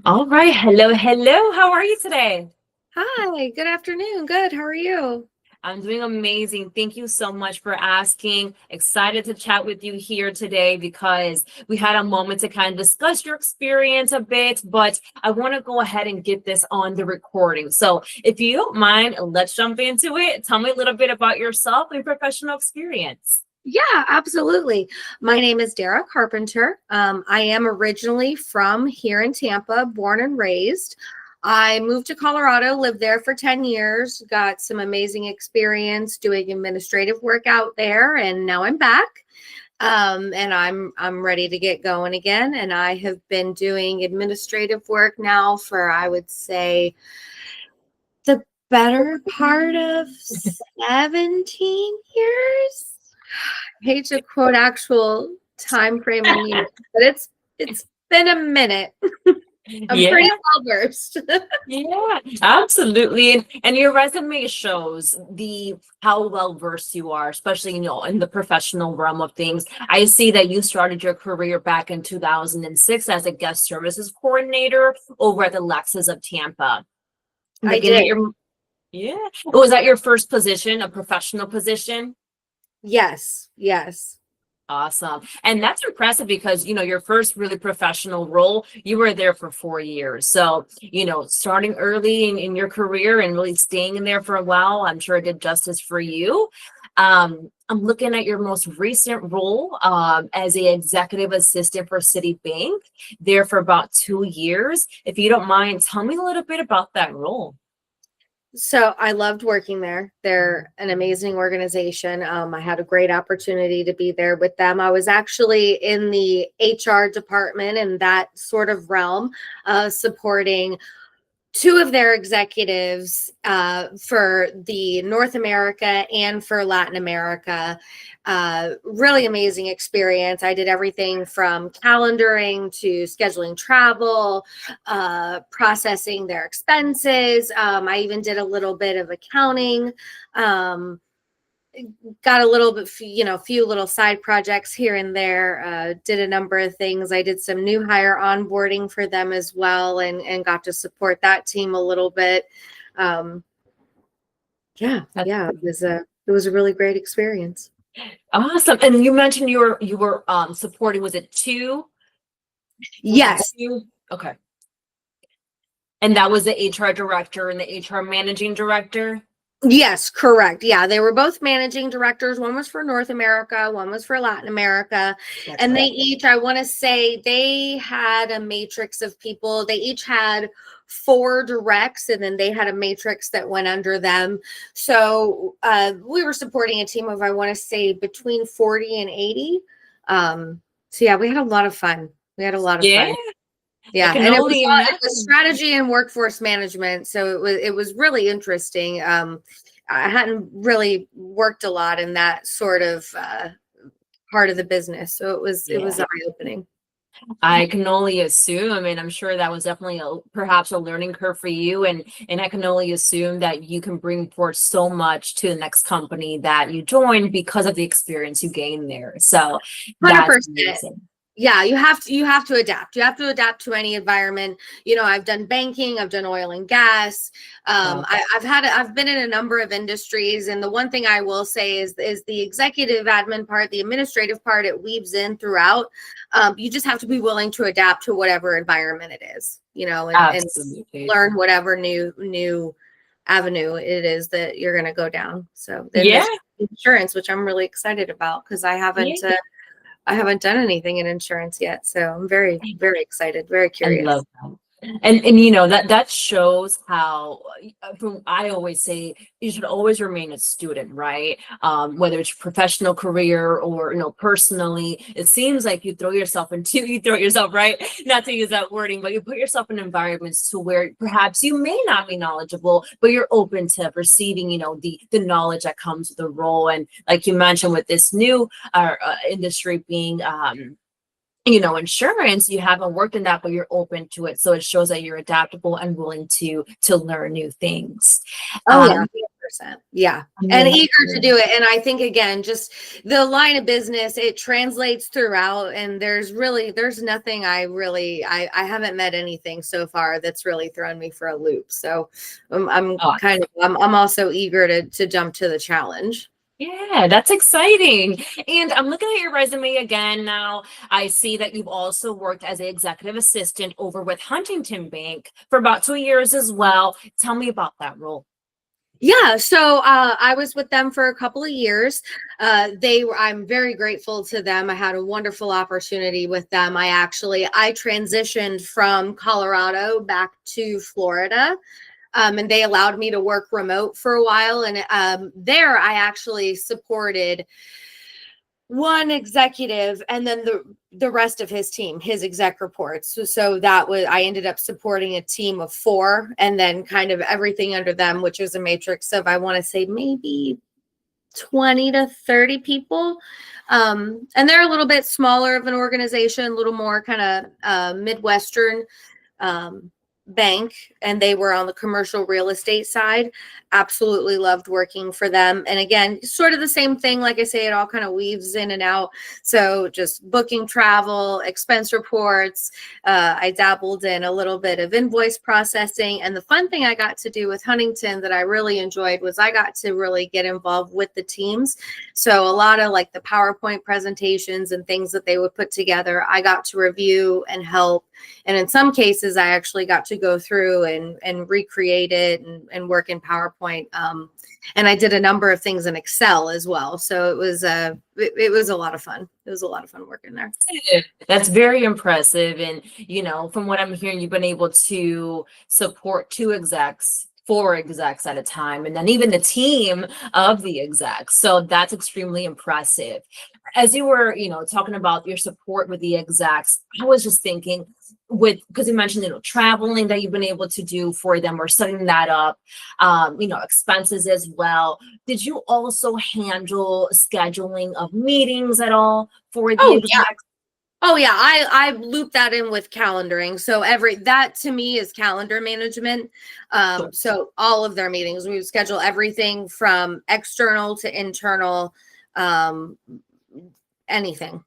All right. Hello, hello. How are you today? Hi, good afternoon. Good. How are you? I'm doing amazing. Thank you so much for asking. Excited to chat with you here today because we had a moment to kind of discuss your experience a bit, but I want to go ahead and get this on the recording. So, if you don't mind, let's jump into it. Tell me a little bit about yourself and professional experience. Yeah, absolutely. My name is Dara Carpenter. I am originally from here in Tampa, born and raised. I moved to Colorado, lived there for 10 years, got some amazing experience doing administrative work out there, and now I'm back. And I'm ready to get going again. And I have been doing administrative work now for I would say the better part of 17 years. I hate to quote actual time frame in years, but it's been a minute. I'm Yeah. pretty well versed. Yeah, absolutely. And your resume shows the how well versed you are, especially in the professional realm of things. I see that you started your career back in 2006 as a guest services coordinator over at the Lexus of Tampa. I Looking at did. your yeah. Was that your first position, a professional position? Yes, yes. Awesome. And that's impressive because, your first really professional role, you were there for 4 years. So, starting early in your career and really staying in there for a while, I'm sure it did justice for you. I'm looking at your most recent role as a executive assistant for Citibank, there for about 2 years. If you don't mind, tell me a little bit about that role. So I loved working there. They're an amazing organization. I had a great opportunity to be there with them. I was actually in the HR department in that sort of realm, supporting two of their executives for the North America and for Latin America. Really amazing experience. I did everything from calendaring to scheduling travel, processing their expenses. I even did a little bit of accounting. Um, got a little bit, few little side projects here and there. Did a number of things. I did some new hire onboarding for them as well, and got to support that team a little bit. Um, That's yeah, it was a really great experience. awesome. And you mentioned you were supporting, was it two? Was it Yes, two? Okay. And that was the HR director and the HR managing director? yes, correct. Yeah, they were both managing directors. One was for North America, one was for Latin America. And they Okay. each, I want to say, they had a matrix of people. They each had four directs, and then they had a matrix that went under them. So we were supporting a team of, I want to say, between 40 and 80. So yeah, we had a lot of fun. We had a lot of Yeah, fun. I Yeah, can and only it was imagine. strategy and workforce management, so it was really interesting. I hadn't really worked a lot in that sort of part of the business, so it was Yeah, eye opening. I can only assume, and I'm sure that was definitely perhaps a learning curve for you, and I can only assume that you can bring forth so much to the next company that you join because of the experience you gain there. So that's 100%. amazing. Yeah, you have to adapt. You have to adapt to any environment. I've done banking, I've done oil and gas. Uh, I've been in a number of industries, and the one thing I will say is the executive admin part, the administrative part, it weaves in throughout. You just have to be willing to adapt to whatever environment it is, and Absolutely. learn whatever new avenue it is that you're going to go down. So then Yeah, this insurance, which I'm really excited about because I haven't done anything in insurance yet, so I'm very, yeah. very excited, very I curious. love that. And that shows how from I always say you should always remain a student, right? Whether it's professional career or personally, it seems like you throw yourself right, not to use that wording, but you put yourself in environments to where perhaps you may not be knowledgeable, but you're open to receiving, the knowledge that comes with the role. And like you mentioned with this new industry being insurance, you haven't worked in that, but you're open to it, so it shows that you're adaptable and willing to learn new things. Oh, um yeah. 100%. Yeah. And Amazing. eager to do it. And I think, again, just the line of business, it translates throughout. And there's nothing I haven't met anything so far that's really thrown me for a loop. So Oh, I'm also eager to jump to the challenge. yeah, that's exciting. And I'm looking at your resume again now. I see that you've also worked as an executive assistant over with Huntington Bank for about 2 years as well. Tell me about that role. Yeah, so I was with them for a couple of years. I'm very grateful to them. I had a wonderful opportunity with them. I transitioned from Colorado back to Florida. And they allowed me to work remote for a while. And there I actually supported one executive and then the rest of his team, his exec reports. So that was, I ended up supporting a team of 4 and then kind of everything under them, which was a matrix of, I want to say maybe 20 to 30 people. And they're a little bit smaller of an organization, a little more kind of Midwestern bank, and they were on the commercial real estate side. Absolutely loved working for them. And again, sort of the same thing. Like I say, it all kind of weaves in and out. So just booking travel, expense reports. I dabbled in a little bit of invoice processing. And the fun thing I got to do with Huntington that I really enjoyed was I got to really get involved with the teams. So a lot of like the PowerPoint presentations and things that they would put together, I got to review and help. And in some cases, I actually got to go through and recreate it and work in PowerPoint. And I did a number of things in Excel as well. So it was a lot of fun. It was a lot of fun working there. That's very impressive. And, from what I'm hearing, you've been able to support 4 execs at a time, and then even the team of the execs. So that's extremely impressive. As you were, talking about your support with the execs, I was just thinking because you mentioned, traveling that you've been able to do for them or setting that up, expenses as well. Did you also handle scheduling of meetings at all for the Oh, execs? yeah. Oh yeah, I loop that in with calendaring. So that to me is calendar management. Sure. So all of their meetings, we would schedule everything from external to internal, anything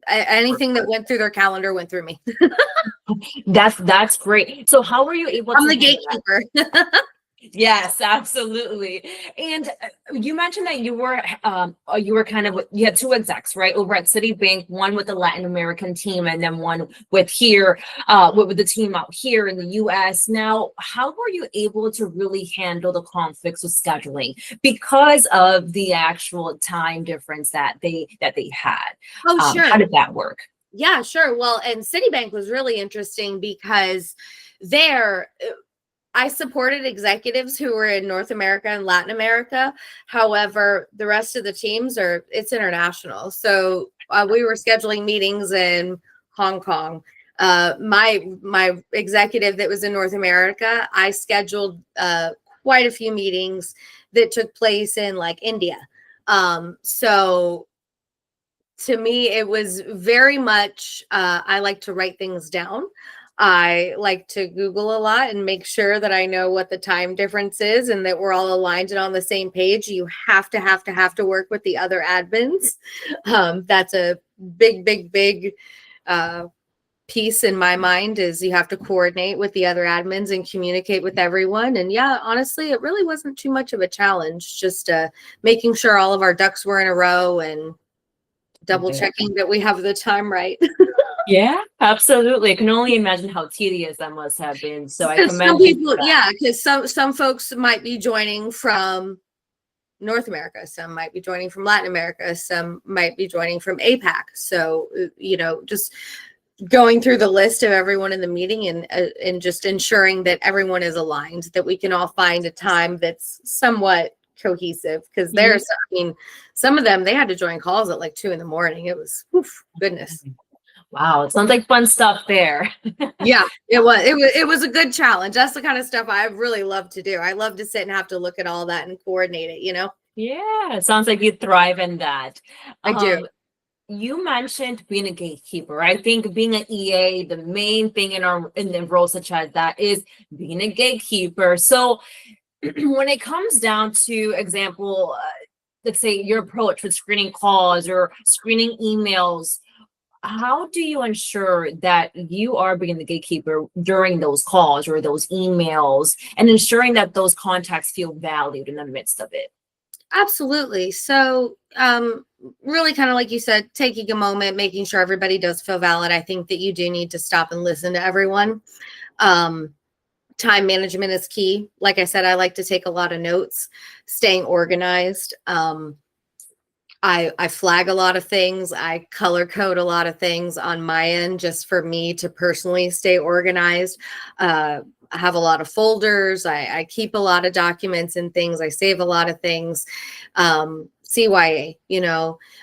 that went through their calendar went through me. That's great. So how were you able I'm to the handle that? gatekeeper. Yes, absolutely. And you mentioned that you were you had 2 execs, right, over at Citibank, one with the Latin American team and then one with the team out here in the US. Now, how were you able to really handle the conflicts with scheduling because of the actual time difference that they had? Oh, sure. How did that work? Yeah, sure. Well, and Citibank was really interesting because I supported executives who were in North America and Latin America. However, the rest of the teams it's international. So we were scheduling meetings in Hong Kong. My executive that was in North America, I scheduled quite a few meetings that took place in like India. So to me, it was very much, I like to write things down. I like to Google a lot and make sure that I know what the time difference is and that we're all aligned and on the same page. You have to work with the other admins. That's a big piece in my mind is you have to coordinate with the other admins and communicate with everyone. And yeah, honestly, it really wasn't too much of a challenge, just making sure all of our ducks were in a row and double checking that we have the time right. Yeah, absolutely. I can only imagine how tedious that must have been. So I commend Some you people, for that. yeah, because some folks might be joining from North America, some might be joining from Latin America, some might be joining from APAC. So just going through the list of everyone in the meeting and just ensuring that everyone is aligned, that we can all find a time that's somewhat cohesive. Because some of them, they had to join calls at like 2 a.m. It was goodness. Wow, it sounds like fun stuff there. Yeah, it was a good challenge. That's the kind of stuff I really love to do. I love to sit and have to look at all that and coordinate it, Yeah, it sounds like you thrive in that. I do. You mentioned being a gatekeeper. I think being an EA, the main thing in the role such as that is being a gatekeeper. So when it comes down to example, let's say your approach with screening calls or screening emails, how do you ensure that you are being the gatekeeper during those calls or those emails and ensuring that those contacts feel valued in the midst of it? Absolutely. So, really kind of like you said, taking a moment, making sure everybody does feel valid. I think that you do need to stop and listen to everyone. Um, Time management is key. Like I said, I like to take a lot of notes, staying organized. I flag a lot of things. I color code a lot of things on my end just for me to personally stay organized. I have a lot of folders. I keep a lot of documents and things. I save a lot of things. CYA,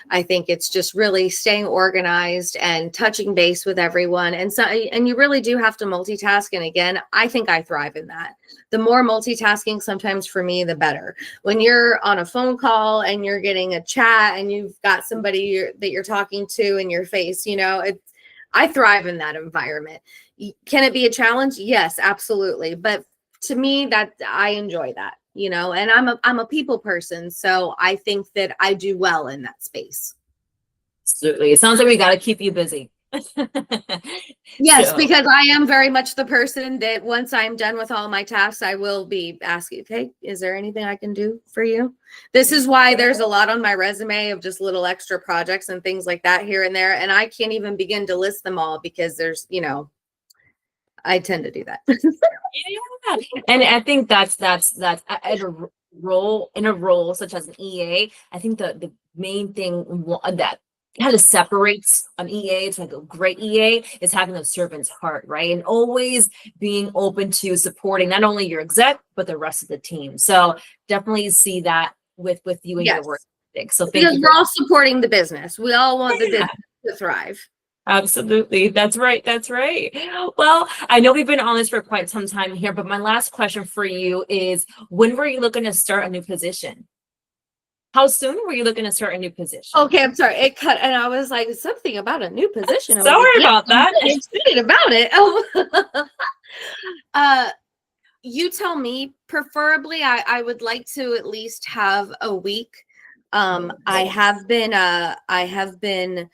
I think it's just really staying organized and touching base with everyone. And you really do have to multitask. And again, I think I thrive in that. The more multitasking sometimes for me, the better. When you're on a phone call and you're getting a chat and you've got somebody that you're talking to in your face, I thrive in that environment. Can it be a challenge? Yes, absolutely. But to me, that I enjoy that, and I'm a people person. So I think that I do well in that space. Absolutely. It sounds like we got to keep you busy. Yes, So, because I am very much the person that once I'm done with all my tasks, I will be asking, okay, is there anything I can do for you? This is why there's a lot on my resume of just little extra projects and things like that here and there. And I can't even begin to list them all because there's, I tend to do that. yeah. And I think that's at a role such as an EA. I think the main thing that kind of separates an EA to like a great EA is having a servant's heart, right? And always being open to supporting not only your exec but the rest of the team. So definitely see that with you and your work Yes, ethic. So thank because you we're all supporting the business. We all want the for business to thrive. absolutely. That's right. That's right. Well, I know we've been on this for quite some time here, but my last question for you is when were you looking to start a new position? How soon were you looking to start a new position? Okay, I'm sorry. It cut, and I was like, something about a new position. I was like, Sorry yeah, about I'm that. really excited about it. Oh, uh, you tell me. Preferably, I would like to at least have a week. I have been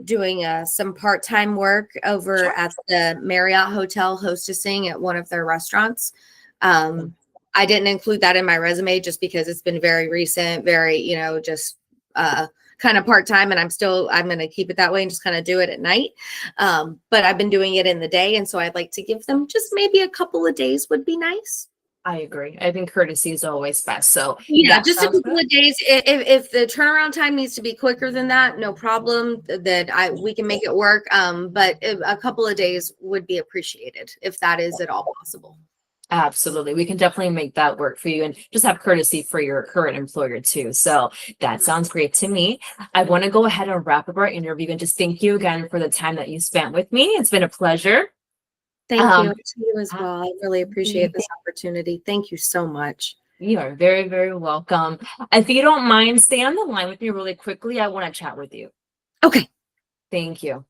doing some part-time work over Sure. at the Marriott Hotel hostessing at one of their restaurants. I didn't include that in my resume just because it's been very recent, very, just kind of part-time, and I'm going to keep it that way and just kind of do it at night. But I've been doing it in the day. And so I'd like to give them just maybe a couple of days would be nice. I agree. I think courtesy is always best. So Yeah, that just a sounds couple good. of days. If the turnaround time needs to be quicker than that, no problem. We can make it work. But a couple of days would be appreciated if that is at all possible. Absolutely. We can definitely make that work for you and just have courtesy for your current employer too. So that sounds great to me. I want to go ahead and wrap up our interview and just thank you again for the time that you spent with me. It's been a pleasure. Thank you Um, to you as well. I really appreciate this opportunity. Thank you so much. you are very, very welcome. If you don't mind, stay on the line with me really quickly. I want to chat with you. Okay. Thank you.